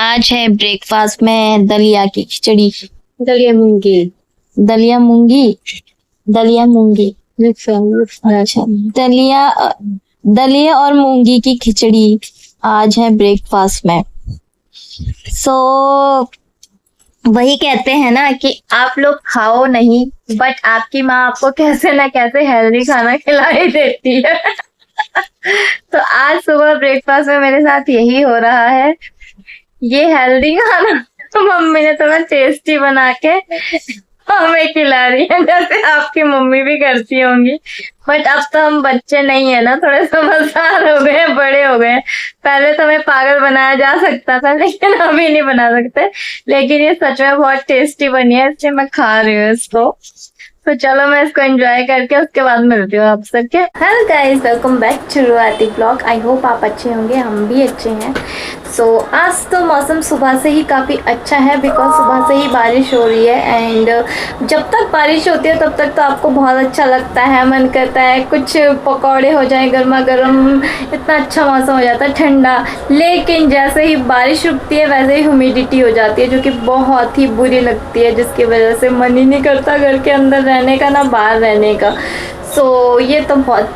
आज है ब्रेकफास्ट में दलिया की खिचड़ी। दलिया मूंगी। दलिया मूंगी। दलिया मूंगी। अच्छा, दलिया और मूंगी की खिचड़ी आज है ब्रेकफास्ट में। वही कहते हैं ना कि आप लोग खाओ नहीं, बट आपकी माँ आपको कैसे ना कैसे हेल्दी खाना खिला ही देती है। तो आज सुबह ब्रेकफास्ट में मेरे साथ यही हो रहा है। ये हेल्दी खाना तो मम्मी ने थोड़ा टेस्टी बना के हमें खिला रही है, जैसे आपकी मम्मी भी करती होंगी। बट अब तो हम बच्चे नहीं है ना, थोड़े समझदार हो गए हैं, बड़े हो गए हैं। पहले तो हमें पागल बनाया जा सकता था, लेकिन अभी नहीं बना सकते। लेकिन ये सच में बहुत टेस्टी बनी है, इसलिए मैं खा रही हूँ इसको। तो चलो मैं इसको एंजॉय करके उसके बाद मिलती हूँ आप सबके। Hello guys, welcome back to रुआती ब्लॉग। आई होप आप अच्छे होंगे, हम भी अच्छे हैं। आज तो मौसम सुबह से ही काफ़ी अच्छा है, बिकॉज सुबह से ही बारिश हो रही है। एंड जब तक बारिश होती है तब तक तो आपको बहुत अच्छा लगता है, मन करता है कुछ पकौड़े हो जाए गर्मा गर्म, इतना अच्छा मौसम हो जाता है ठंडा। लेकिन जैसे ही बारिश रुकती है वैसे ही ह्यूमिडिटी हो जाती है, जो कि बहुत ही बुरी लगती है, जिसकी वजह से मन ही नहीं करता घर के अंदर रहने का, ना बाहर रहने का। ये तो बहुत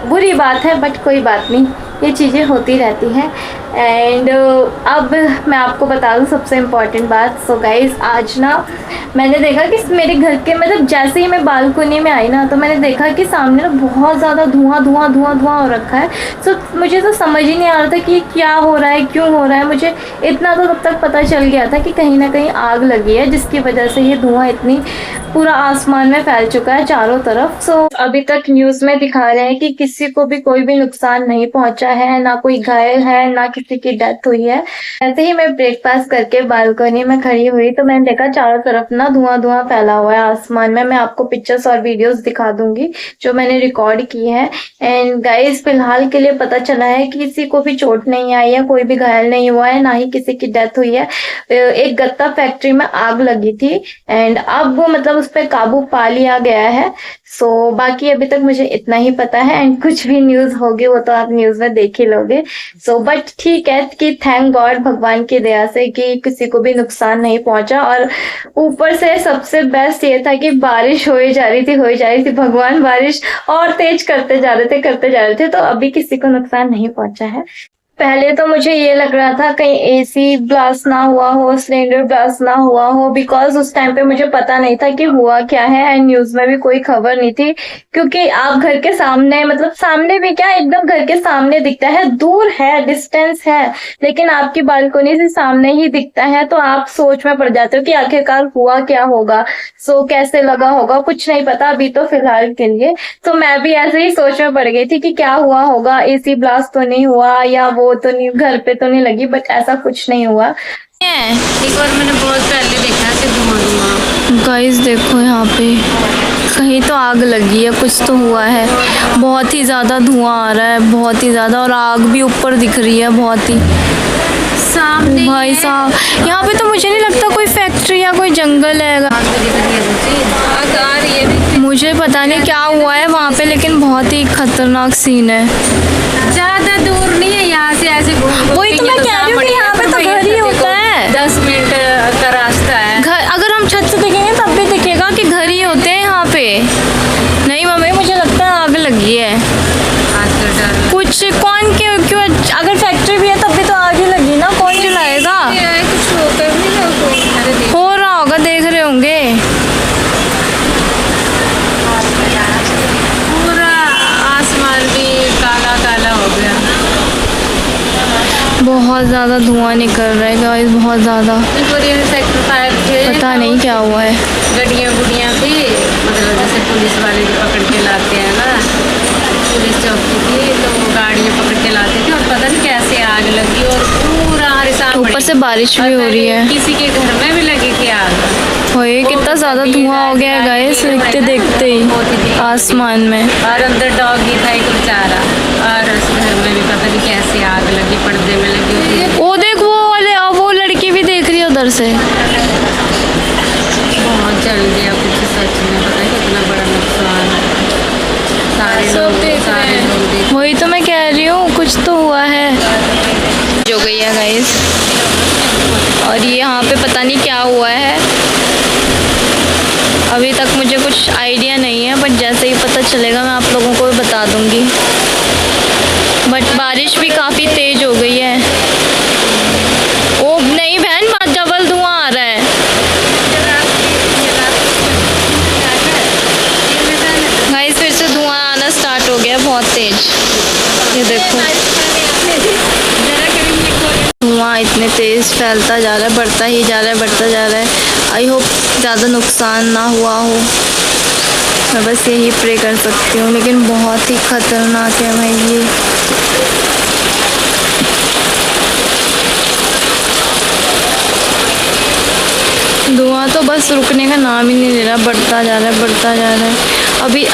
बुरी बात है, बट कोई बात नहीं, ये चीज़ें होती रहती हैं। एंड अब मैं आपको बता दूँ सबसे इम्पॉर्टेंट बात। गाइस, आज ना मैंने देखा कि मेरे घर के मतलब जैसे ही मैं बालकनी में आई ना, तो मैंने देखा कि सामने ना बहुत ज़्यादा धुआं हो रखा है। मुझे तो समझ ही नहीं आ रहा था कि क्या हो रहा है, क्यों हो रहा है। मुझे इतना तो तब तक पता चल गया था कि कहीं ना कहीं आग लगी है, जिसकी वजह से ये धुआं इतनी पूरा आसमान में फैल चुका है चारों तरफ। अभी तक न्यूज़ में दिखा रहे हैं कि किसी को भी कोई भी नुकसान नहीं पहुंचा है, ना कोई घायल है, ना किसी की डेथ हुई है। ऐसे ही मैं ब्रेकफास्ट करके बालकनी में खड़ी हुई तो मैंने देखा चारों तरफ ना धुआं फैला हुआ है आसमान में। मैं आपको पिक्चर्स और वीडियोस दिखा दूंगी जो मैंने रिकॉर्ड की है। एंड गाइस, फिलहाल के लिए पता चला है कि किसी को भी चोट नहीं आई है, कोई भी घायल नहीं हुआ है, ना ही किसी की डेथ हुई है। एक गत्ता फैक्ट्री में आग लगी थी एंड अब मतलब उस पर काबू पा लिया गया है। बाकी अभी तक मुझे इतना ही पता है। एंड कुछ भी न्यूज होगी वो तो आप न्यूज में देख ही लोगे। बट ठीक है कि थैंक गॉड, भगवान की दया से कि किसी को भी नुकसान नहीं पहुंचा। और ऊपर से सबसे बेस्ट ये था कि बारिश हो ही जा रही थी। भगवान बारिश और तेज करते जा रहे थे, तो अभी किसी को नुकसान नहीं पहुंचा है। पहले तो मुझे ये लग रहा था कहीं एसी ब्लास्ट ना हुआ हो, सिलेंडर ब्लास्ट ना हुआ हो, बिकॉज उस टाइम पे मुझे पता नहीं था कि हुआ क्या है। एंड न्यूज में भी कोई खबर नहीं थी, क्योंकि आप घर के सामने, मतलब सामने भी क्या, एकदम घर के सामने दिखता है। दूर है, डिस्टेंस है, लेकिन आपकी बालकनी से सामने ही दिखता है। तो आप सोच में पड़ जाते हो कि आखिरकार हुआ क्या होगा, कैसे लगा होगा, कुछ नहीं पता अभी तो फिलहाल के लिए। मैं भी ऐसे ही सोच में पड़ गई थी कि क्या हुआ होगा, एसी ब्लास्ट तो नहीं हुआ, या वो तो नहीं, घर पे तो नहीं लगी, बट ऐसा कुछ नहीं हुआ। एक बार मैंने बहुत पहले देखा कि धुआं। गाइस देखो, यहाँ पे कहीं तो आग लगी है, कुछ तो हुआ है। बहुत ही ज़्यादा धुआं आ रहा है, बहुत ही ज़्यादा, और आग भी ऊपर दिख रही है बहुत ही सामने। भाई साहब, यहाँ पे तो मुझे नहीं लगता कोई फैक्ट्री या कोई जंगल है। मुझे पता नहीं क्या हुआ है वहाँ पे, लेकिन बहुत ही खतरनाक सीन है। ज्यादा दूर नहीं है यहाँ से, ऐसे वही तो मैं कह रही हूँ कि यहाँ पे तो घर ही होता है, 10 मिनट का रास्ता है। घर, अगर हम छत से देखेंगे तब भी दिखेगा कि घर ही होते हैं यहाँ पे। नहीं मम्मी, मुझे लगता है आग लगी है। कुछ कौन क्यों, अगर फैक्ट्री भी है तब भी तो आग ही लगी ना, कौन जलाएगा? हो रहा होगा, देख रहे होंगे। पूरा आसमान भी काला काला हो गया, बहुत ज़्यादा धुआं निकल रहा है गाइस, बहुत ज़्यादा। पता नहीं क्या हुआ है। गड्डियाँ थी, मतलब जैसे पुलिस वाले जो पकड़ के लाते हैं ना, पुलिस चौकी थी, तो वो गाड़ियाँ पकड़ के लाते थे, और पता नहीं कैसे आग लगी, और पूरा ऊपर से बारिश भी हो रही है। किसी के घर में भी लगी थी आग। ओए, कितना ज़्यादा धुआं हो गया है गाइस, देखते ही आसमान में। और अंदर डॉगी था एक बेचारा, और उस घर में भी पता नहीं कैसे आग लगी, पर्दे में लगी हुई। वो देख, वो लड़की भी देख रही है उधर से। बहुत जल गया कुछ, सच में पता है कितना बड़ा नुकसान है। सारे लोग देख रहे हैं। वही तो मैं कह रही हूँ, कुछ तो हुआ है। जो गई है गाइस, और ये यहाँ पे पता नहीं क्या हुआ है, अभी तक मुझे कुछ आइडिया नहीं है, बट जैसे ही पता चलेगा मैं आप लोगों को भी बता दूंगी। बट बारिश भी काफ़ी तेज हो गई है। ओ नहीं बहन, डबल धुआं आ रहा है। गाइस फिर से धुआं आना स्टार्ट हो गया बहुत तेज। ये देखो धुआं इतने तेज फैलता जा रहा है, बढ़ता ही जा रहा है, बढ़ता जा रहा है। आई होप ज़्यादा नुकसान ना हुआ हो, मैं बस यही प्रे कर सकती हूँ। लेकिन बहुत ही खतरनाक है भाई ये। धुआं तो बस रुकने का नाम ही नहीं ले रहा, बढ़ता जा रहा है, बढ़ता जा रहा है।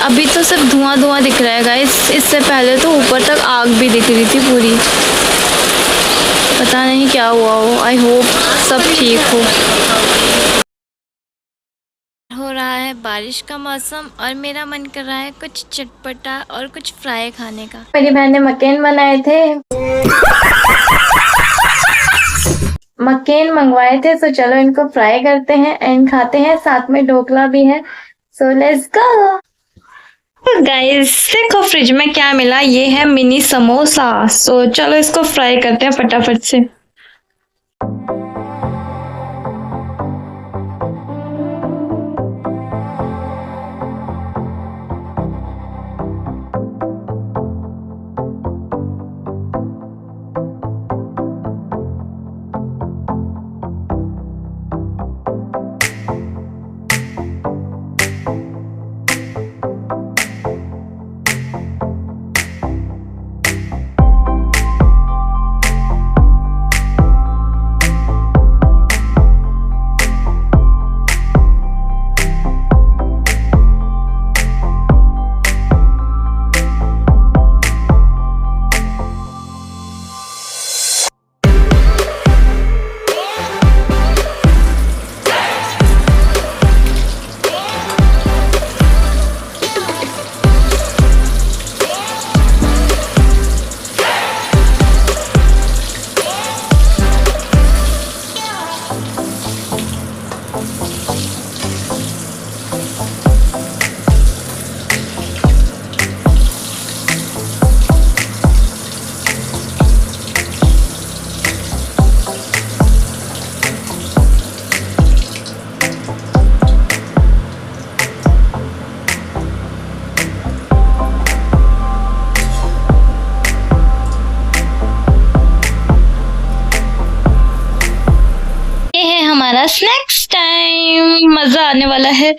अभी तो सिर्फ धुआं धुआं दिख रहा है गाइस, इससे पहले तो ऊपर तक आग भी दिख रही थी पूरी। पता नहीं क्या हुआ हो, आई होप सब ठीक हो रहा है बारिश का मौसम और मेरा मन कर रहा है कुछ चटपटा और कुछ फ्राई खाने का। मेरी बहन ने मक्केन बनाए थे, मक्केन मंगवाए थे, तो चलो इनको फ्राई करते हैं एंड खाते हैं। साथ में ढोकला भी है, सो लेट्स गो। गाइस देखो फ्रिज में क्या मिला, ये है मिनी समोसा। सो चलो इसको फ्राई करते हैं फटाफट से। हमारा स्नैक्स टाइम, मजा आने वाला है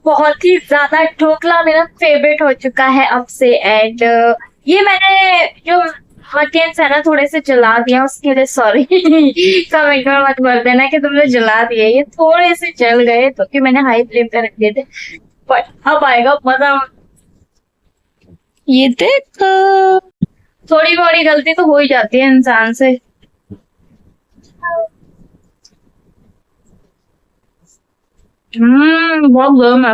बहुत ही ज्यादा। ढोकला मेरा फेवरेट हो चुका है अब से। एंड ये मैंने जो मकेन्स है ना थोड़े से जला दिया, उसके लिए सॉरी। कमेंट में मत बोल देना कि तुमने जला दिए, ये थोड़े से जल गए तो कि मैंने हाई फ्लेम पे रख दिए थे, बट अब आएगा मजा। ये देखो थोड़ी बड़ी गलती तो हो ही जाती है इंसान से। बहुत गर्म है,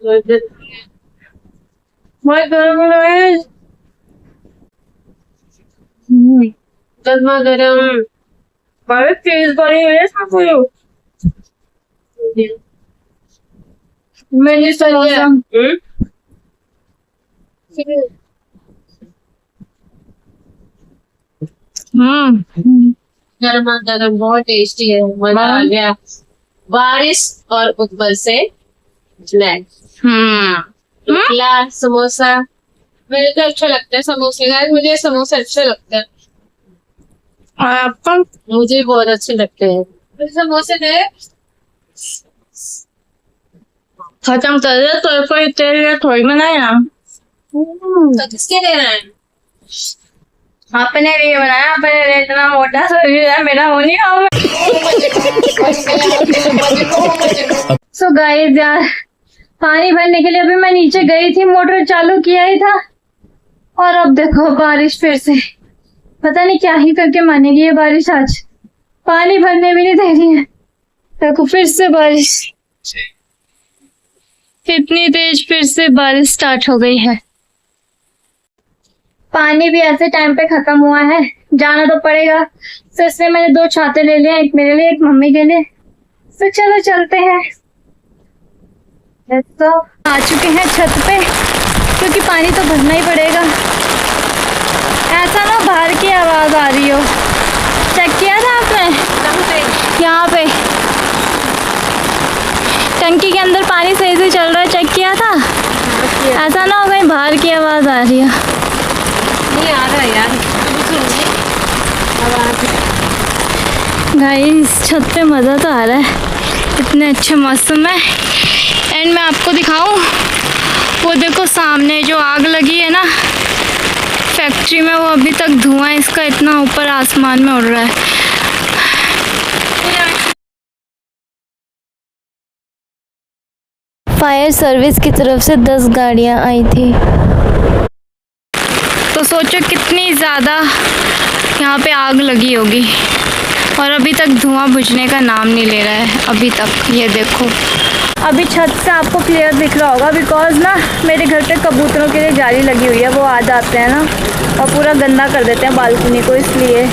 बहुत गर्म है, गर्मा गर्म। बड़ी तेज बड़ी है मैंने गर्मा गर्म बहुत टेस्टी है, मजा आ गया। बारिश और ऊपर से स्नैक्स, ढोकला समोसा। मुझे तो अच्छा लगता है समोसे, गाइस मुझे समोसे अच्छे लगते हैं। आपको? मुझे बहुत अच्छे लगते हैं समोसे। दे खत्म कर दे तो कोई तेल थोड़ी बनाया। तो किसके देना है? आपने भी बनाया, आपने इतना मोटा शरीर है, मेरा हो नहीं रहा। सो गाइस यार, पानी भरने के लिए अभी मैं नीचे गई थी, मोटर चालू किया ही था, और अब देखो बारिश फिर से। पता नहीं क्या ही करके मानेगी ये बारिश आज, पानी भरने भी नहीं दे रही है। देखो फिर से बारिश, कितनी तेज फिर से बारिश स्टार्ट हो गई है। पानी भी ऐसे टाइम पे खत्म हुआ है, जाना तो पड़ेगा, तो इसलिए मैंने 2 छाते ले लिए, एक मेरे लिए एक मम्मी के लिए। तो चलो चलते हैं। तो आ चुके हैं छत पे, क्योंकि पानी तो भरना ही पड़ेगा। ऐसा ना बाहर की आवाज आ रही हो। चेक किया था आपने? यहाँ पे टंकी के अंदर पानी सही से चल रहा है, चेक किया था? ऐसा ना हो कहीं बाहर की आवाज आ रही है। नहीं आ रहा यार, गाइस छत पे मज़ा तो आ रहा है, इतने अच्छे मौसम में। एंड मैं आपको दिखाऊं, वो देखो सामने जो आग लगी है ना फैक्ट्री में, वो अभी तक धुआं इसका इतना ऊपर आसमान में उड़ रहा है। फायर सर्विस की तरफ से 10 गाड़ियां आई थी। तो सोचो कितनी ज़्यादा यहाँ पे आग लगी होगी, और अभी तक धुआं बुझने का नाम नहीं ले रहा है अभी तक। ये देखो अभी छत से आपको क्लियर दिख रहा होगा, बिकॉज ना मेरे घर पे कबूतरों के लिए जाली लगी हुई है, वो आ जाते हैं ना और पूरा गंदा कर देते हैं बालकनी को, इसलिए।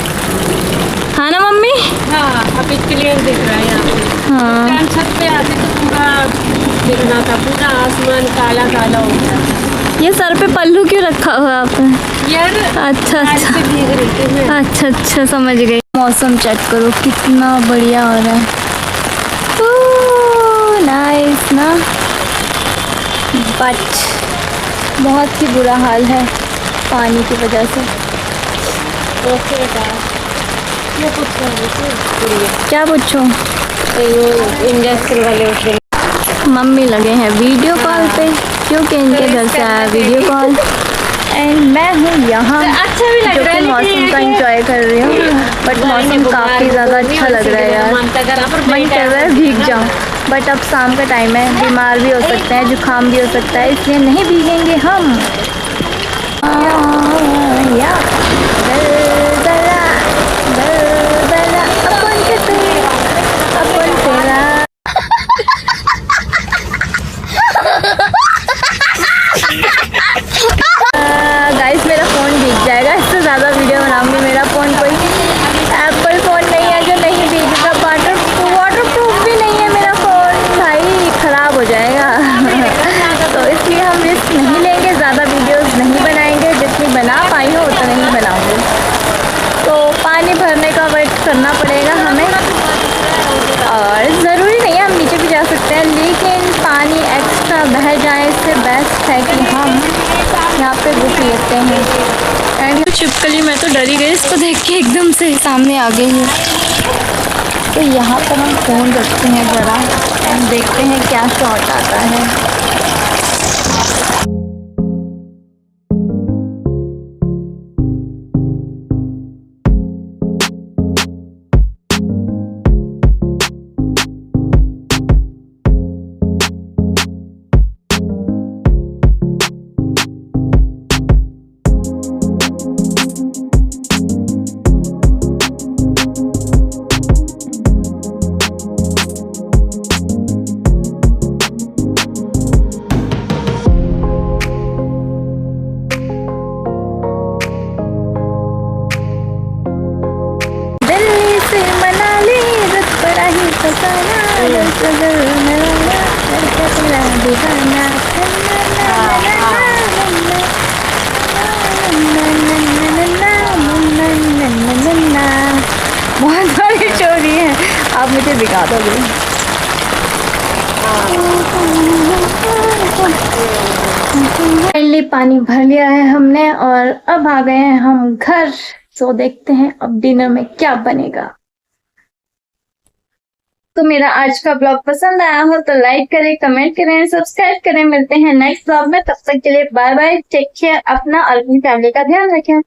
हाँ ना मम्मी? हाँ अभी क्लियर दिख रहा है यहाँ पे। हाँ छत पे आते तो पूरा दिखना था, पूरा आसमान काला काला हो गया। ये सर पे पल्लू क्यों रखा हुआ है आपने? यार अच्छा अच्छा भीग रही थी मैं। अच्छा अच्छा समझ गई। मौसम चेक करो कितना बढ़िया हो रहा है, नाइस ना। बट बहुत ही बुरा हाल है पानी की वजह से। ओके ये क्या पूछो? इंडस्ट्री वाले उठे, मम्मी लगे हैं वीडियो कॉल पे, क्योंकि इनके घर से आया वीडियो कॉल। एंड मैं हूँ यहाँ, अच्छा भी लग रहा है, मौसम का एंजॉय कर रही हूँ। बट मौसम काफ़ी ज़्यादा अच्छा लग रहा है यार, मन कर रहा है भीग जाऊँ। बट अब शाम का टाइम है, बीमार भी हो सकते हैं, जुकाम भी हो सकता है, इसलिए नहीं भीगेंगे हम। गाइस मेरा फ़ोन भीग जाएगा, इससे ज़्यादा वीडियो बनाऊंगी। मेरा फ़ोन कोई एप्पल फ़ोन नहीं है जो नहीं भीगेगा, वाटर प्रूफ भी नहीं है मेरा फ़ोन, भाई ख़राब हो जाएगा। तो इसलिए हम रिस्क नहीं लेंगे, ज़्यादा वीडियोस नहीं बनाएंगे, जितनी बना पाई हो उतना नहीं बनाऊंगी। तो पानी भरने का वेट करना पड़ेगा हमें, और ज़रूरी नहीं है हम नीचे भी जा सकते हैं, लेकिन पानी एक्स्ट्रा बह जाए इससे बेस्ट है कि हम यहाँ पे रुक लेते हैं। एंड छिपकली मैं तो डरी गई इसको देख के, एकदम से सामने आ गई है। तो यहाँ पर हम फ़ोन रखते हैं ज़रा एंड देखते हैं क्या शॉट आता है। बहुत सारी चोरी है, आप मुझे दिखा दोगे? फाइनली पानी भर लिया है हमने, और अब आ गए हैं हम घर। तो देखते हैं अब डिनर में क्या बनेगा। तो मेरा आज का ब्लॉग पसंद आया हो तो लाइक करें, कमेंट करें, सब्सक्राइब करें। मिलते हैं नेक्स्ट ब्लॉग में, तब तक के लिए बाय बाय, टेक केयर, अपना और अपनी फैमिली का ध्यान रखें।